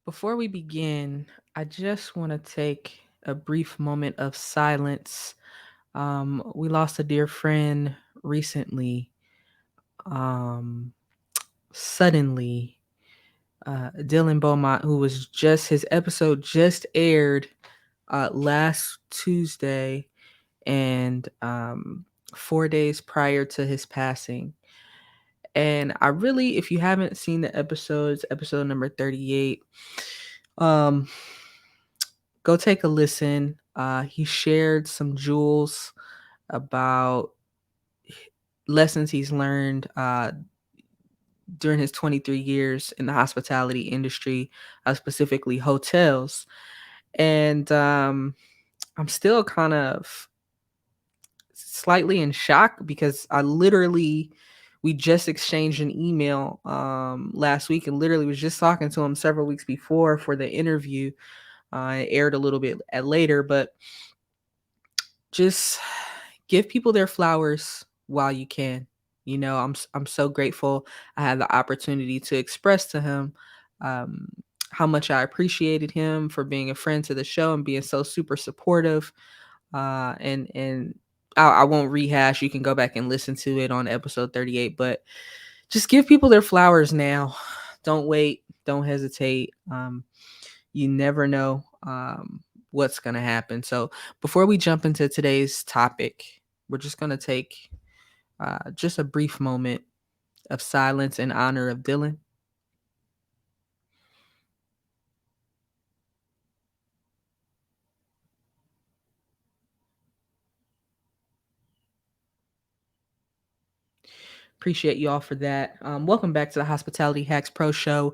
Before we begin, I just want to take a brief moment of silence. We lost a dear friend recently, um, suddenly. Dylan Beaumont, who was just his episode just aired last Tuesday, and 4 days prior to his passing. And I really, if you haven't seen the episodes, episode number 38, um, go take a listen. He shared some jewels about lessons he's learned during his 23 years in the hospitality industry, specifically hotels. And I'm still kind of slightly in shock because we just exchanged an email last week and literally was just talking to him several weeks before for the interview. It aired a little bit later, but just give people their flowers while you can. I'm so grateful I had the opportunity to express to him um, how much I appreciated him for being a friend to the show and being so super supportive. And I won't rehash. You can go back and listen to it on episode 38. But just give people their flowers now. Don't wait. Don't hesitate. You never know what's going to happen. So before we jump into today's topic, we're just going to take just a brief moment of silence in honor of Dylan. Appreciate you all for that. Welcome back to the Hospitality Hacks Pro Show,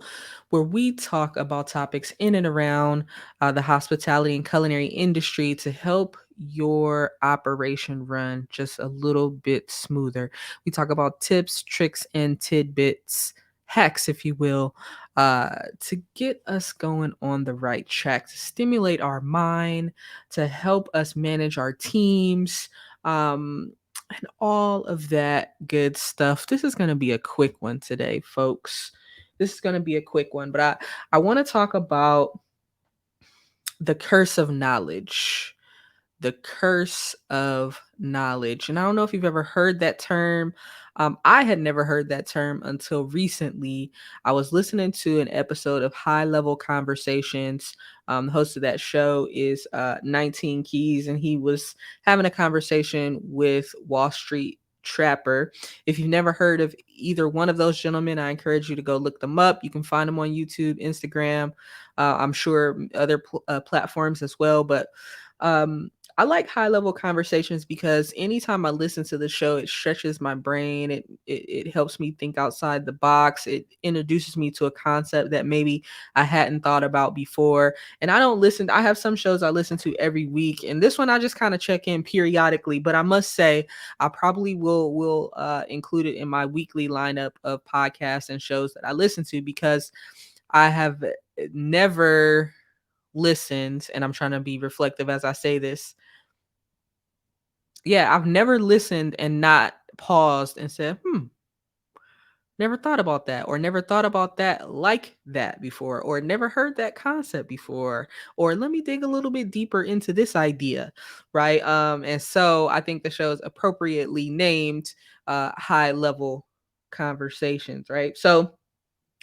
where we talk about topics in and around the hospitality and culinary industry to help your operation run just a little bit smoother. We talk about tips, tricks, and tidbits, hacks, if you will, to get us going on the right track, to stimulate our mind, to help us manage our teams. And all of that good stuff. This is going to be a quick one today, folks. This is going to be a quick one, but I want to talk about the curse of knowledge. The curse of knowledge. And I don't know if you've ever heard that term. I had never heard that term until recently. I was listening to an episode of High Level Conversations. The host of that show is 19 Keys, and he was having a conversation with Wall Street Trapper. If you've never heard of either one of those gentlemen, I encourage you to go look them up. You can find them on YouTube, Instagram, I'm sure other platforms as well. But I like high level conversations because anytime I listen to the show, it stretches my brain. It helps me think outside the box. It introduces me to a concept that maybe I hadn't thought about before. And I don't listen. I have some shows I listen to every week, and this one I just kind of check in periodically. But I must say, I probably will include it in my weekly lineup of podcasts and shows that I listen to because I have never listened, and I'm trying to be reflective as I say this. Yeah, I've never listened and not paused and said, never thought about that, or never thought about that like that before, or never heard that concept before, or let me dig a little bit deeper into this idea, right? And so I think the show is appropriately named High Level Conversations, right? So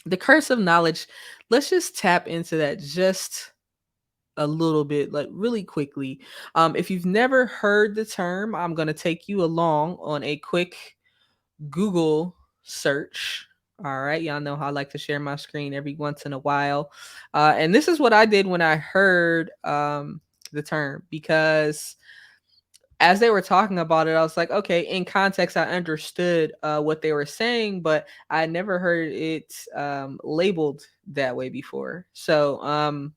the curse of knowledge, let's just tap into that just a little bit, like really quickly. If you've never heard the term, I'm going to take you along on a quick Google search. All right, y'all know how I like to share my screen every once in a while. And this is what I did when I heard the term, because as they were talking about it, I was like, okay, in context, I understood what they were saying, but I never heard it labeled that way before. So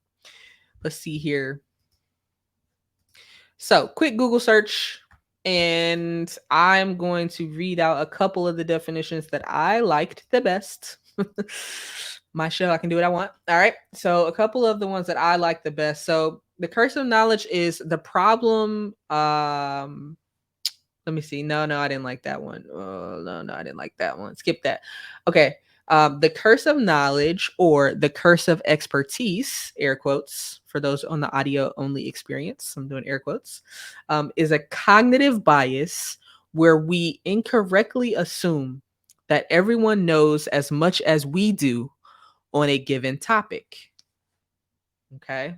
let's see here. So, quick Google search, and I'm going to read out a couple of the definitions that I liked the best. My show, I can do what I want. All right. So, a couple of the ones that I like the best. So, the curse of knowledge is the problem. Let me see. No, I didn't like that one. Oh, no, I didn't like that one. Skip that. Okay. The curse of knowledge or the curse of expertise, air quotes for those on the audio only experience, I'm doing air quotes, is a cognitive bias where we incorrectly assume that everyone knows as much as we do on a given topic. Okay,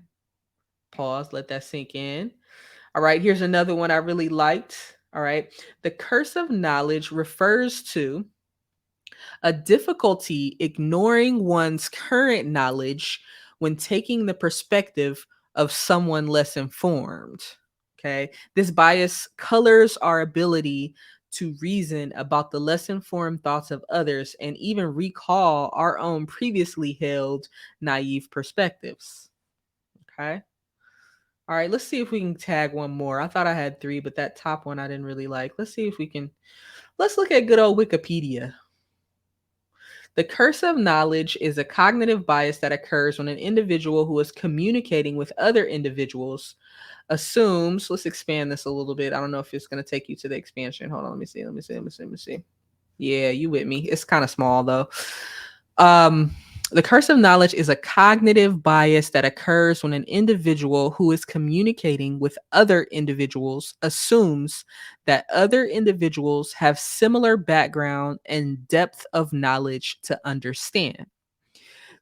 pause, let that sink in. All right, here's another one I really liked. All right, the curse of knowledge refers to a difficulty ignoring one's current knowledge when taking the perspective of someone less informed. Okay. This bias colors our ability to reason about the less informed thoughts of others and even recall our own previously held naive perspectives. Okay. All right. Let's see if we can tag one more. I thought I had three, but that top one I didn't really like. Let's see if we can. Let's look at good old Wikipedia. The curse of knowledge is a cognitive bias that occurs when an individual who is communicating with other individuals assumes, let's expand this a little bit. I don't know if it's going to take you to the expansion. Hold on, let me see. Let me see. Let me see. Let me see. Yeah, you with me. It's kind of small though. Um, the curse of knowledge is a cognitive bias that occurs when an individual who is communicating with other individuals assumes that other individuals have similar background and depth of knowledge to understand.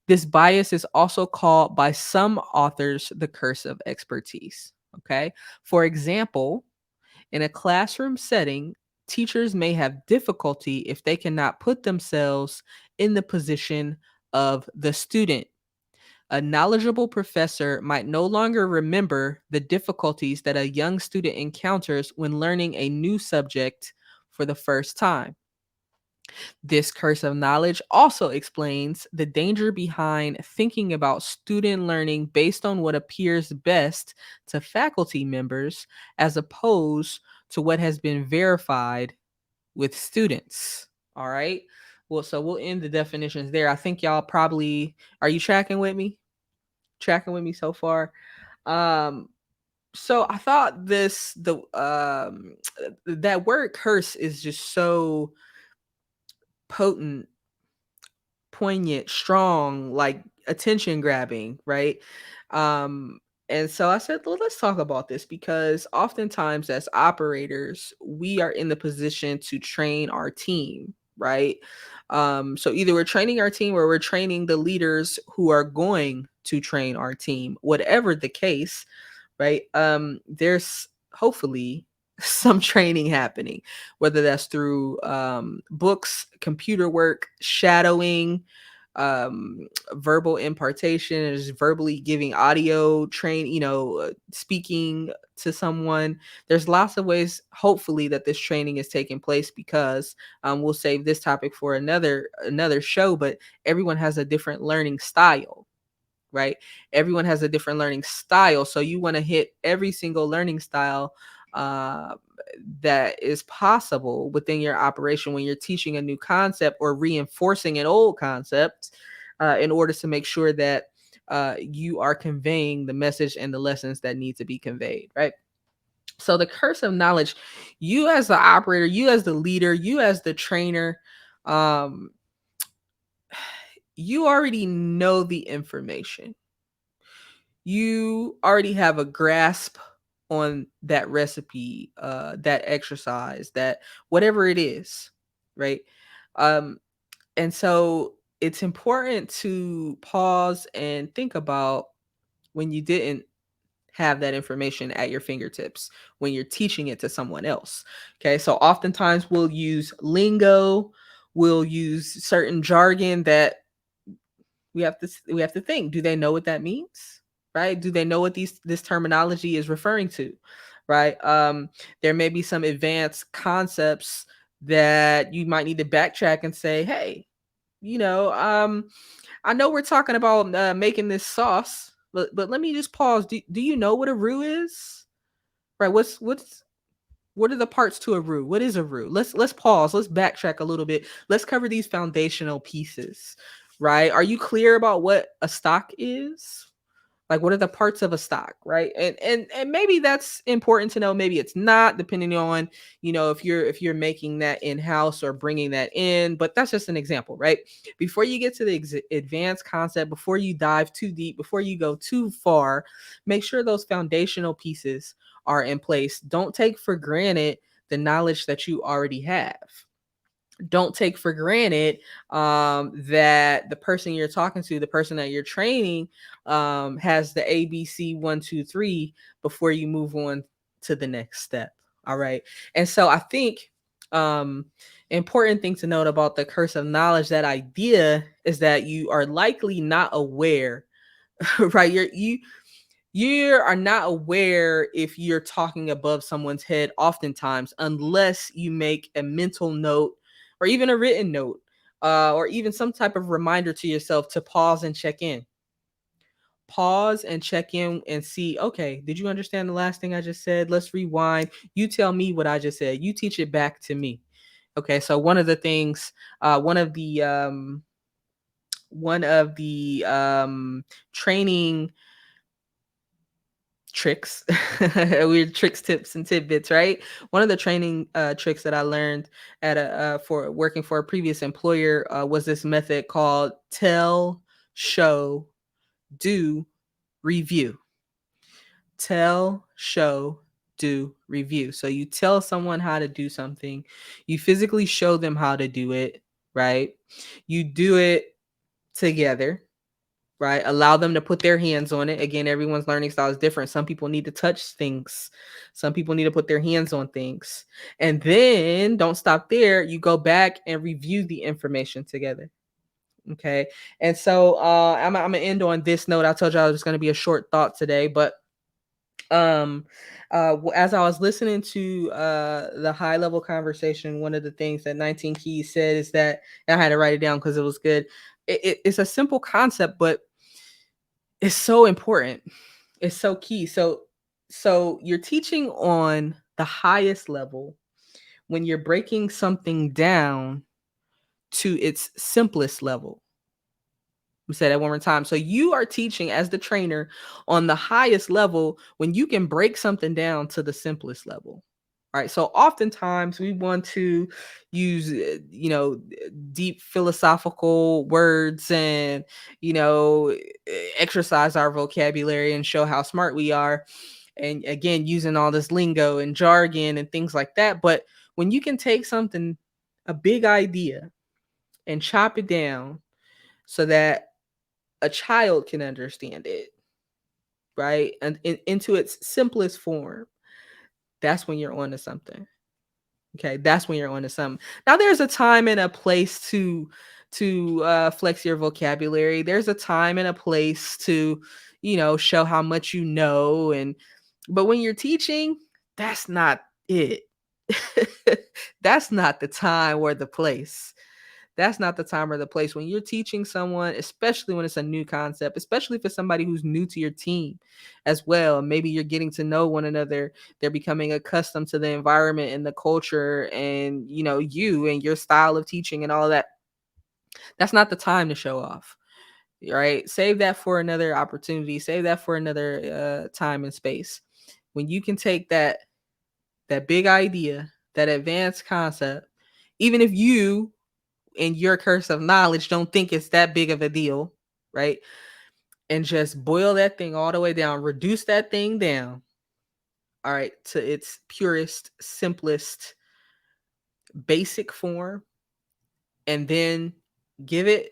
This bias is also called by some authors the curse of expertise. Okay. For example, in a classroom setting, teachers may have difficulty if they cannot put themselves in the position of the student. A knowledgeable professor might no longer remember the difficulties that a young student encounters when learning a new subject for the first time. This curse of knowledge also explains the danger behind thinking about student learning based on what appears best to faculty members as opposed to what has been verified with students. All right. Well, so we'll end the definitions there. I think y'all probably are you tracking with me? Tracking with me so far? Um so I thought the that word curse is just so potent, poignant, strong, like attention grabbing, right? Um, and so I said, well, let's talk about this because oftentimes as operators, we are in the position to train our team, right? So either we're training our team or we're training the leaders who are going to train our team, whatever the case, right? There's hopefully some training happening, whether that's through books, computer work, shadowing, verbal impartation, is verbally giving audio train, speaking to someone. There's lots of ways, hopefully, that this training is taking place because we'll save this topic for another show. But everyone has a different learning style, right? Everyone has a different learning style. So you want to hit every single learning style uh, that is possible within your operation when you're teaching a new concept or reinforcing an old concept in order to make sure that you are conveying the message and the lessons that need to be conveyed, right? So the curse of knowledge, you as the operator, you as the leader, you as the trainer, um, you already know the information, you already have a grasp on that recipe, that exercise, that whatever it is, right? Um, and so it's important to pause and think about when you didn't have that information at your fingertips when you're teaching it to someone else. Okay, so oftentimes we'll use lingo, we'll use certain jargon that we have to think, do they know what that means, right? Do they know what this terminology is referring to, right? There may be some advanced concepts that you might need to backtrack and say, hey, I know we're talking about making this sauce, but let me just pause. Do you know what a roux is, right? What are the parts to a roux? What is a roux? Let's pause. Let's backtrack a little bit. Let's cover these foundational pieces, right? Are you clear about what a stock is? Like, what are the parts of a stock, right? And maybe that's important to know. Maybe it's not, depending on, if you're making that in house or bringing that in. But that's just an example, right? Before you get to the advanced concept, before you dive too deep, before you go too far, make sure those foundational pieces are in place. Don't take for granted the knowledge that you already have. Don't take for granted that the person you're talking to, the person that you're training, has the ABC 1, 2, 3 before you move on to the next step. All right. And so I think important thing to note about the curse of knowledge, that idea is that you are likely not aware, right? You are not aware if you're talking above someone's head oftentimes, unless you make a mental note or even a written note, or even some type of reminder to yourself to pause and check in. Pause and check in and see, okay, did you understand the last thing I just said? Let's rewind. You tell me what I just said. You teach it back to me. Okay, so one of the things, one of the training tricks, weird tricks, tips, and tidbits, right? One of the training tricks that I learned at a for working for a previous employer was this method called tell, show, do, review. Tell, show, do, review. So you tell someone how to do something, you physically show them how to do it, right? You do it together, right? Allow them to put their hands on it. Again, everyone's learning style is different. Some people need to touch things, some people need to put their hands on things. And then don't stop there. You go back and review the information together. Okay. And so I'm gonna end on this note. I told you I was going to be a short thought today, but um as I was listening to the high level conversation, one of the things that 19 Keys said is that, and I had to write it down because it was good. It's a simple concept, but it's so important. It's so key. So you're teaching on the highest level when you're breaking something down to its simplest level. Let me say that one more time. So you are teaching as the trainer on the highest level when you can break something down to the simplest level. All right. So oftentimes we want to use, deep philosophical words and, exercise our vocabulary and show how smart we are. And again, using all this lingo and jargon and things like that. But when you can take something, a big idea, and chop it down so that a child can understand it, right? And into its simplest form, that's when you're onto something. Okay, that's when you're onto something. Now, there's a time and a place to flex your vocabulary. There's a time and a place to, show how much you know. And but when you're teaching, that's not it. That's not the time or the place. That's not the time or the place. When you're teaching someone, especially when it's a new concept, especially if it's somebody who's new to your team as well, maybe you're getting to know one another, they're becoming accustomed to the environment and the culture and, you and your style of teaching and all of that. That's not the time to show off, right? Save that for another opportunity, save that for another time and space. When you can take that big idea, that advanced concept, even if you and your curse of knowledge don't think it's that big of a deal, right? And just boil that thing all the way down, reduce that thing down, all right, to its purest, simplest, basic form, and then give it,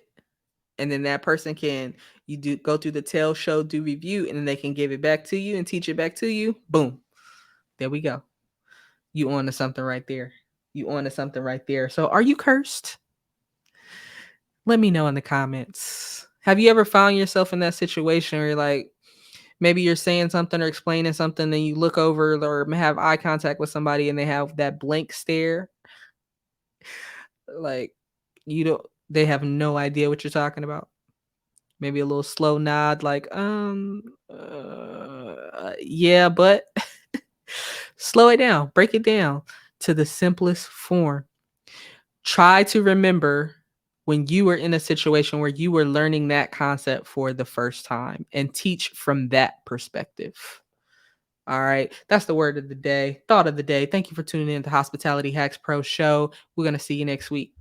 and then that person can, you do go through the tell, show, do, review, and then they can give it back to you and teach it back to you. Boom. There we go. You on to something right there. You on to something right there. So are you cursed? Let me know in the comments. Have you ever found yourself in that situation where you're like, maybe you're saying something or explaining something, then you look over or have eye contact with somebody and they have that blank stare, like you don't, they have no idea what you're talking about. Maybe a little slow nod, like, yeah, but slow it down, break it down to the simplest form. Try to remember when you were in a situation where you were learning that concept for the first time and teach from that perspective. All right. That's the word of the day, thought of the day. Thank you for tuning in to Hospitality Hacks Pro Show. We're going to see you next week.